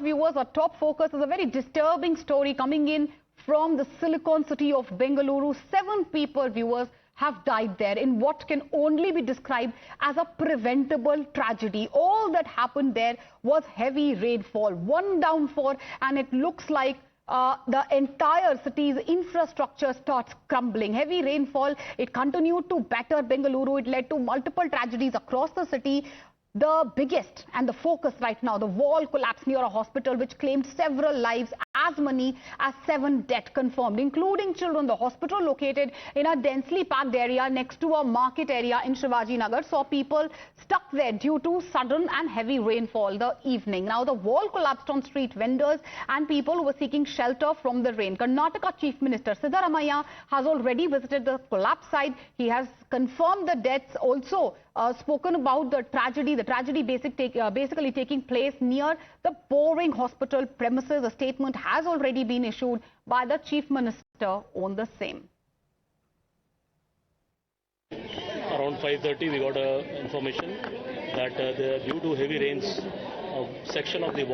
viewers, our top focus is a very disturbing story coming in from the Silicon city of Bengaluru. 7 people, viewers, have died there in what can only be described as a preventable tragedy. All that happened there was heavy rainfall, one downpour, and it looks like the entire city's infrastructure starts crumbling. Heavy rainfall, it continued to batter Bengaluru. It led to multiple tragedies across the city. The biggest and the focus right now, the wall collapsed near a hospital which claimed several lives, as many as 7 deaths confirmed, including children. The hospital, located in a densely packed area next to a market area in Shivaji Nagar, saw people stuck there due to sudden and heavy rainfall the evening. Now, the wall collapsed on street vendors and people who were seeking shelter from the rain. Karnataka Chief Minister Siddaramaiah has already visited the collapse site. He has confirmed the deaths, also spoken about the tragedy basically taking place near the Boring Hospital premises. A statement has already been issued by the Chief Minister on the same. Around 5:30 we got information that due to heavy rains, a section of the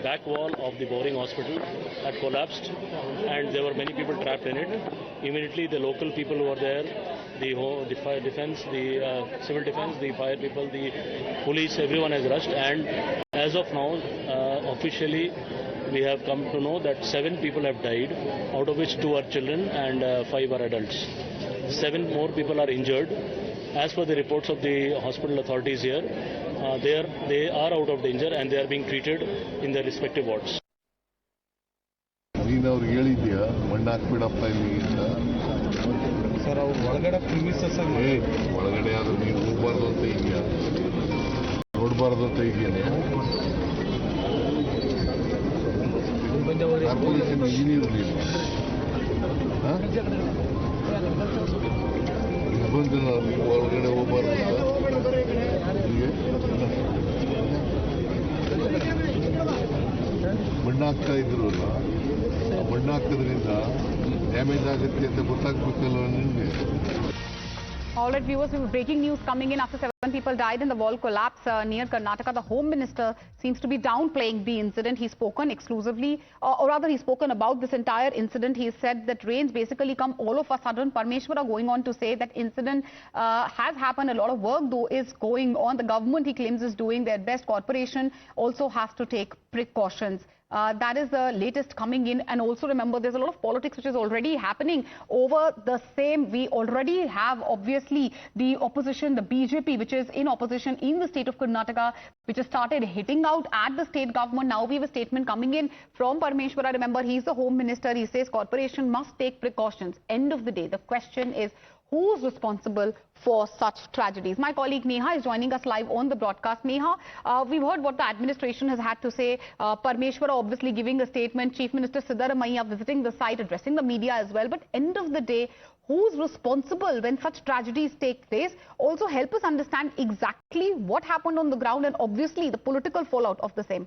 back wall of the Boring Hospital had collapsed and there were many people trapped in it. Immediately the local people who were there, the fire defense, the civil defense, the fire people, the police, everyone has rushed, and as of now officially we have come to know that 7 people have died, out of which 2 are children and 5 are adults. 7 more people are injured. As per the reports of the hospital authorities here, they are out of danger and they are being treated in their respective wards. Sir ಅವ್ರು ಒಳಗಡೆ premises ಒಳಗಡೆ ಆದ್ರೂ ನೀವು ಹೋಗ್ಬಾರ್ದು ಅಂತ ಈಗ ನೋಡಬಾರ್ದು ಅಂತ ಈಗೇನೆ ಕಾರ್ಪೊರೇಷನ್ ಇಂಜಿನಿಯರ್ ನಿರ್ಬಂಧ ಒಳಗಡೆ ಹೋಗ್ಬಾರ್ದು ಮಣ್ಣು ಹಾಕ್ತಾ ಇದ್ರು ಅಲ್ಲ, ಆ ಮಣ್ಣು ಹಾಕೋದ್ರಿಂದ ಡ್ಯಾಮೇಜ್ ಆಗುತ್ತೆ ಅಂತ ಗೊತ್ತಾಗ್ಬೇಕಲ್ಲ ನಿಮಗೆ. All right, viewers, we have breaking news coming in after 7 people died in the wall collapse near Karnataka. The Home Minister seems to be downplaying the incident. He's spoken exclusively, or rather he's spoken about this entire incident. He said that rains basically come all of a sudden. Parameshwara going on to say that incident has happened. A lot of work though is going on. The government, he claims, is doing their best. Corporation also has to take precautions. That is the latest coming in. And also remember, there's a lot of politics which is already happening over the same. We already have, obviously, the opposition, the BJP, which is in opposition in the state of Karnataka, which has started hitting out at the state government. Now we have a statement coming in from Parameshwara. Remember, he's the Home Minister. He says corporation must take precautions. End of the day, the question is, who's responsible for such tragedies? My colleague Neha is joining us live on the broadcast. Neha, we've heard what the administration has had to say. Parameshwara obviously giving a statement. Chief Minister Siddaramaiah visiting the site, addressing the media as well. But end of the day, who's responsible when such tragedies take place? Also help us understand exactly what happened on the ground and obviously the political fallout of the same.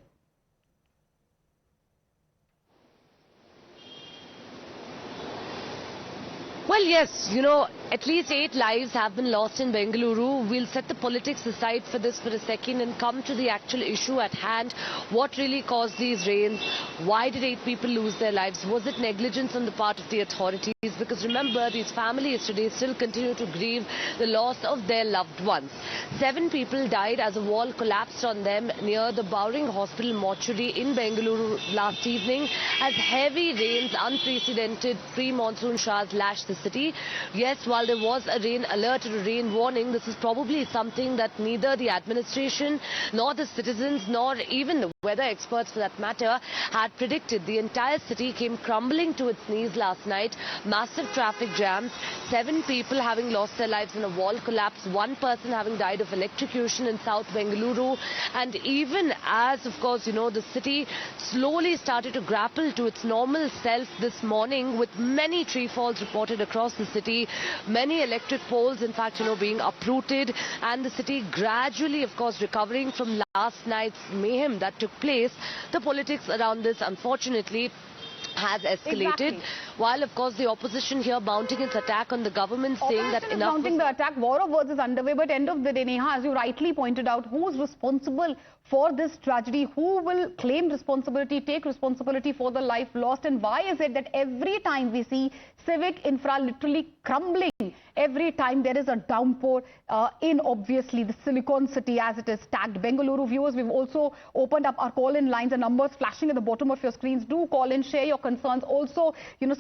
Well, yes, you know, at least 8 lives have been lost in Bengaluru. We'll set the politics aside for this for a second and come to the actual issue at hand. What really caused these rains? Why did 8 people lose their lives? Was it negligence on the part of the authorities? Because remember, these families today still continue to grieve the loss of their loved ones. 7 people died as a wall collapsed on them near the Boring Hospital mortuary in Bengaluru last evening as heavy rains, unprecedented pre-monsoon showers lashed the city. Yes, while there was a rain alert or a rain warning, this is probably something that neither the administration nor the citizens nor even the weather experts for that matter had predicted. The entire city came crumbling to its knees last night. Massive traffic jams, 7 people having lost their lives in a wall collapse, 1 person having died of electrocution in South Bengaluru. And even as, of course, you know, the city slowly started to grapple to its normal self this morning with many tree falls reported across the city, many electric poles, in fact, you know, being uprooted, and the city gradually, of course, recovering from last night's mayhem that took place. The politics around this, unfortunately, has escalated. Exactly. While, of course, the opposition here mounting its attack on the government, saying that Opposition is enough mounting the attack. War of words is underway, but end of the day, Neha, as you rightly pointed out, who's responsible for this tragedy? Who will claim responsibility, take responsibility for the life lost? And why is it that every time we see civic infra literally crumbling, every time there is a downpour in, obviously, the Silicon City, as it is tagged? Bengaluru viewers, we've also opened up our call-in lines, and numbers flashing at the bottom of your screens. Do call in, share your concerns. Also,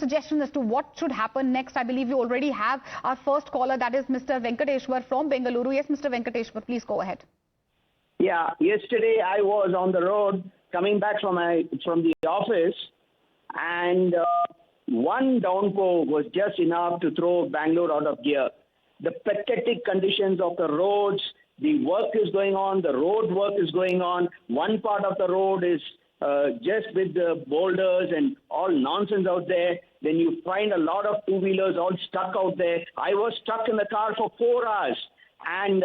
suggestions as to what should happen next. I believe we already have our first caller, that is Mr. Venkateshwar from Bengaluru. Yes, Mr. Venkateshwar, please go ahead. Yeah, yesterday I was on the road coming back from the office, and one downpour was just enough to throw Bangalore out of gear. The pathetic conditions of the roads, the work is going on, the road work is going on. One part of the road is just with the boulders and all nonsense out there. Then you find a lot of two-wheelers all stuck out there. I was stuck in the car for 4 hours, and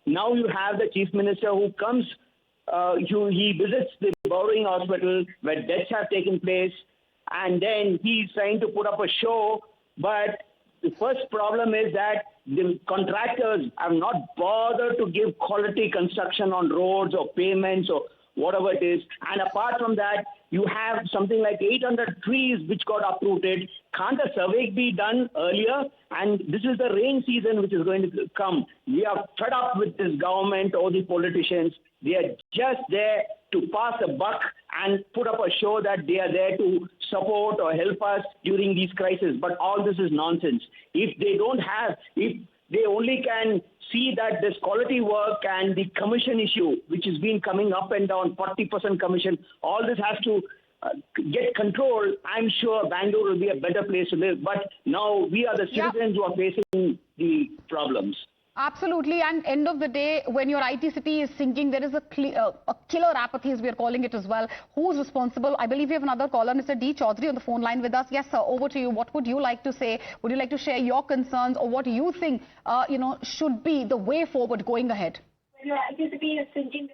now you have the chief minister who comes, he visits the Borrowing Hospital where deaths have taken place, and then he's trying to put up a show. But the first problem is that the contractors have not bothered to give quality construction on roads or pavements or whatever it is. And apart from that, you have something like 800 trees which got uprooted. Can't a survey be done earlier? And this is the rain season which is going to come. We are fed up with this government or the politicians. They are just there to pass a buck and put up a show that they are there to support or help us during these crises. But all this is nonsense. If they only can see that this quality work and the commission issue, which has been coming up and down, 40% commission, all this has to get controlled. I'm sure Bangalore will be a better place to live. But now we are the citizens who are facing the problems. Absolutely, and end of the day, when your IT city is sinking, there is a killer apathy, as we are calling it as well. Who's responsible? I believe we have another caller, Mr. D. Chaudhary, on the phone line with us. Yes, sir, over to you. What would you like to say? Would you like to share your concerns, or what you think, should be the way forward going ahead? When your IT city is sinking,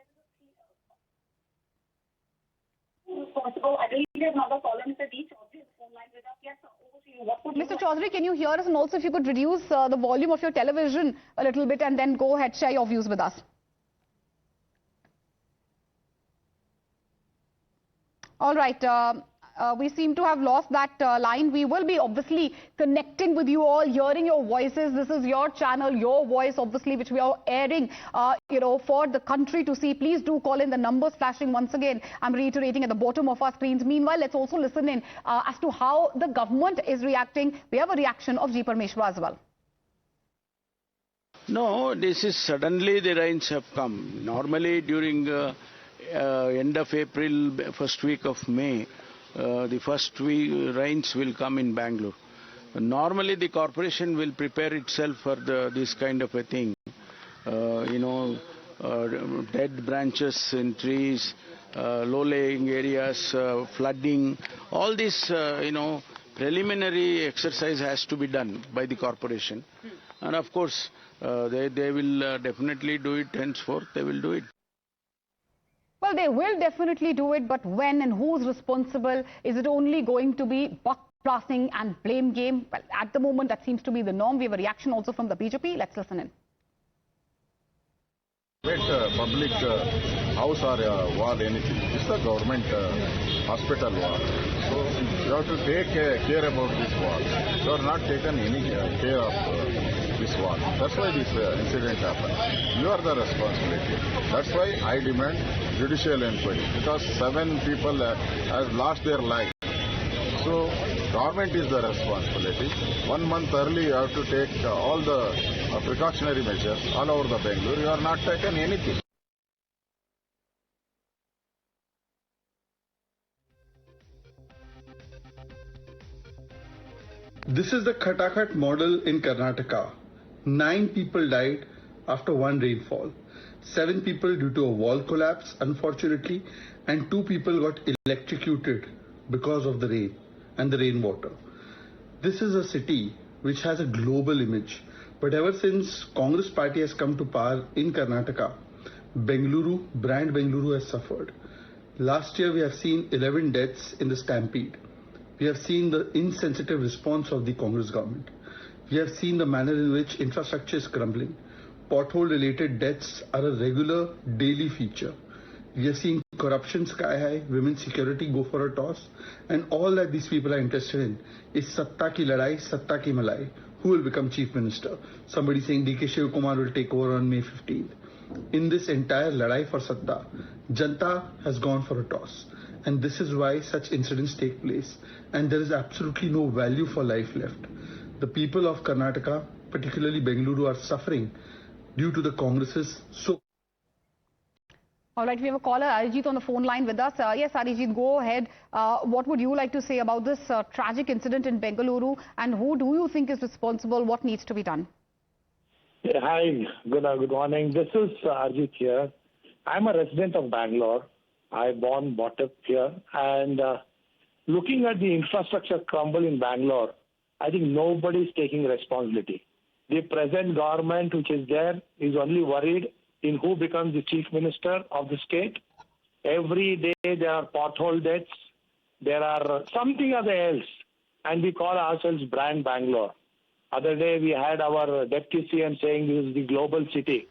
who's responsible? I believe we have another caller, Mr. D. Chaudhary, on the phone line with us. Yes, sir. Mr. Chaudhary, can you hear us? And also, if you could reduce the volume of your television a little bit, and then go ahead, share your views with us. All right. We seem to have lost that line. We will be obviously connecting with you all, hearing your voices. This is your channel, your voice, obviously, which we are airing, for the country to see. Please do call in. The numbers flashing once again, I'm reiterating, at the bottom of our screens. Meanwhile, let's also listen in as to how the government is reacting. We have a reaction of G. Parameshwara as well. No, this is suddenly the rains have come. Normally during end of April, first week of May, the first rains will come in Bangalore. Normally the corporation will prepare itself for this kind of a thing. Dead branches in trees, low-lying areas, flooding, all this, preliminary exercise has to be done by the corporation. And of course, they will definitely do it, henceforth they will do it. Well, they will definitely do it, but when and who's responsible? Is it only going to be buck passing and blame game? Well, at the moment, that seems to be the norm. We have a reaction also from the BJP. Let's listen in. Public house or wall, anything. It's the government hospital wall. So you have to take care about this wall. You are not taken any care of this wall. That's why this incident happened. You are the responsibility. That's why I demand judicial inquiry, because 7 people have lost their life. So government is the responsibility. 1 month early you have to take all the precautionary measures all over the Bengaluru. You are not taken anything. This is the Khatakat model in Karnataka. 9 people died after one rainfall. 7 people due to a wall collapse, unfortunately, and 2 people got electrocuted because of the rain and the rainwater. This is a city which has a global image, but ever since Congress party has come to power in Karnataka, brand Bengaluru has suffered. Last year we have seen 11 deaths in the stampede. We have seen the insensitive response of the Congress government. We have seen the manner in which infrastructure is crumbling. Pothole-related deaths are a regular daily feature. We are seeing corruption sky high, women's security go for a toss, and all that these people are interested in is satta ki ladai, satta ki malai. Who will become chief minister? Somebody saying DK Shiv Kumar will take over on May 15th. In this entire ladai for satta, Janta has gone for a toss. And this is why such incidents take place. And there is absolutely no value for life left. The people of Karnataka, particularly Bengaluru, are suffering due to the Congress's so. All right, we have a caller, Arijit, on the phone line with us. Yes, Arijit, go ahead. What would you like to say about this tragic incident in Bengaluru, and who do you think is responsible? What needs to be done? Yeah, hi, good morning. This is Arijit here. I'm a resident of Bangalore. I born, brought up here, and looking at the infrastructure crumble in Bangalore, I think nobody's taking responsibility. The present government, which is there, is only worried in who becomes the chief minister of the state. Every day there are pothole deaths, there are something other else, and we call ourselves brand Bangalore. Other day we had our deputy CM saying this is the global city,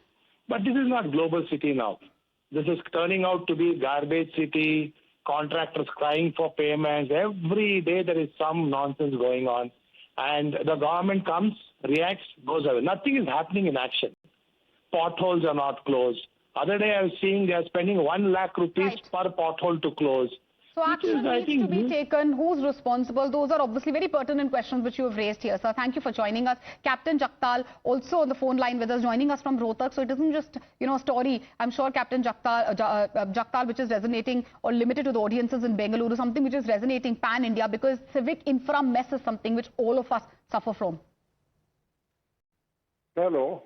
but this is not global city now. This is turning out to be garbage city, contractors crying for payments. Every day there is some nonsense going on, and the government comes, reacts, goes away. Nothing is happening in action. Potholes are not closed. Other day I was seeing they are spending 1 lakh rupees per pothole to close. So action needs to be taken. Who's responsible? Those are obviously very pertinent questions which you have raised here, sir. Thank you for joining us. Captain Jaktal also on the phone line with us, joining us from Rohtak. So it isn't just, a story. I'm sure Captain Jaktal, which is resonating or limited to the audiences in Bengaluru, something which is resonating pan-India, because civic infra mess is something which all of us suffer from. Hello.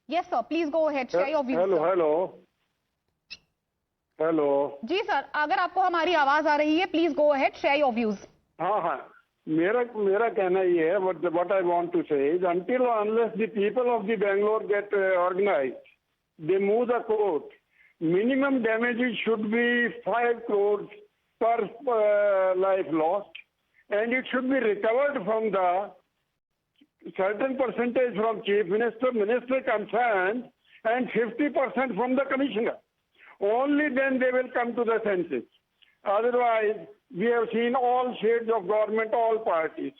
Yes, sir. Please go ahead. Share your views. Hello जी sir, अगर आपको हमारी आवाज आ रही है, please go ahead, share your views. हाँ, मेरा कहना ये है, what I want to say is, until or unless the people of the Bangalore get organized, they move the court, minimum damages should be 5 crores per life lost, and it should be recovered from the certain percentage from chief minister, minister concerned, and 50% from the commissioner. Only then they will come to the senses. Otherwise, we have seen all shades of government, all parties.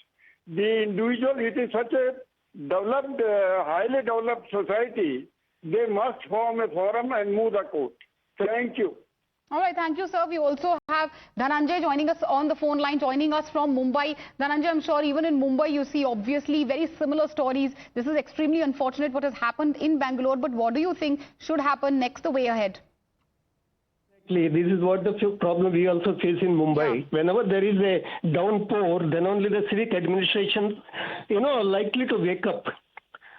The individual, it is such a developed, highly developed society, they must form a forum and move the court. Thank you. All right, thank you, sir. We also have Dhananjay joining us on the phone line, joining us from Mumbai. Dhananjay, I'm sure even in Mumbai you see obviously very similar stories. This is extremely unfortunate what has happened in Bangalore, but what do you think should happen next the way ahead? This is what the problem we also face in Mumbai. Yeah. Whenever there is a downpour, then only the civic administration, are likely to wake up.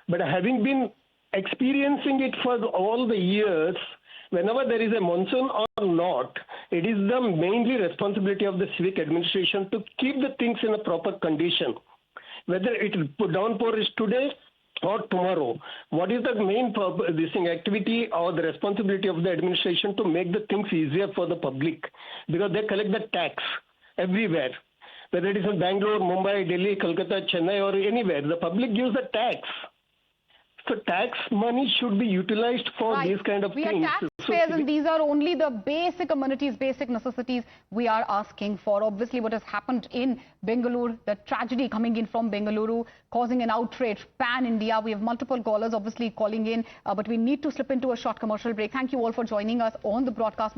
But having been experiencing it for all the years, whenever there is a monsoon or not, it is the mainly responsibility of the civic administration to keep the things in a proper condition. Whether downpour is today or tomorrow, what is the main activity or the responsibility of the administration to make the things easier for the public? Because they collect the tax everywhere. Whether it is in Bangalore, Mumbai, Delhi, Kolkata, Chennai or anywhere, the public gives the tax. So tax money should be utilized for these kind of things. We are taxpayers, and these are only the basic amenities, basic necessities we are asking for. Obviously, what has happened in Bengaluru, the tragedy coming in from Bengaluru, causing an outrage pan-India. We have multiple callers obviously calling in, but we need to slip into a short commercial break. Thank you all for joining us on the broadcast.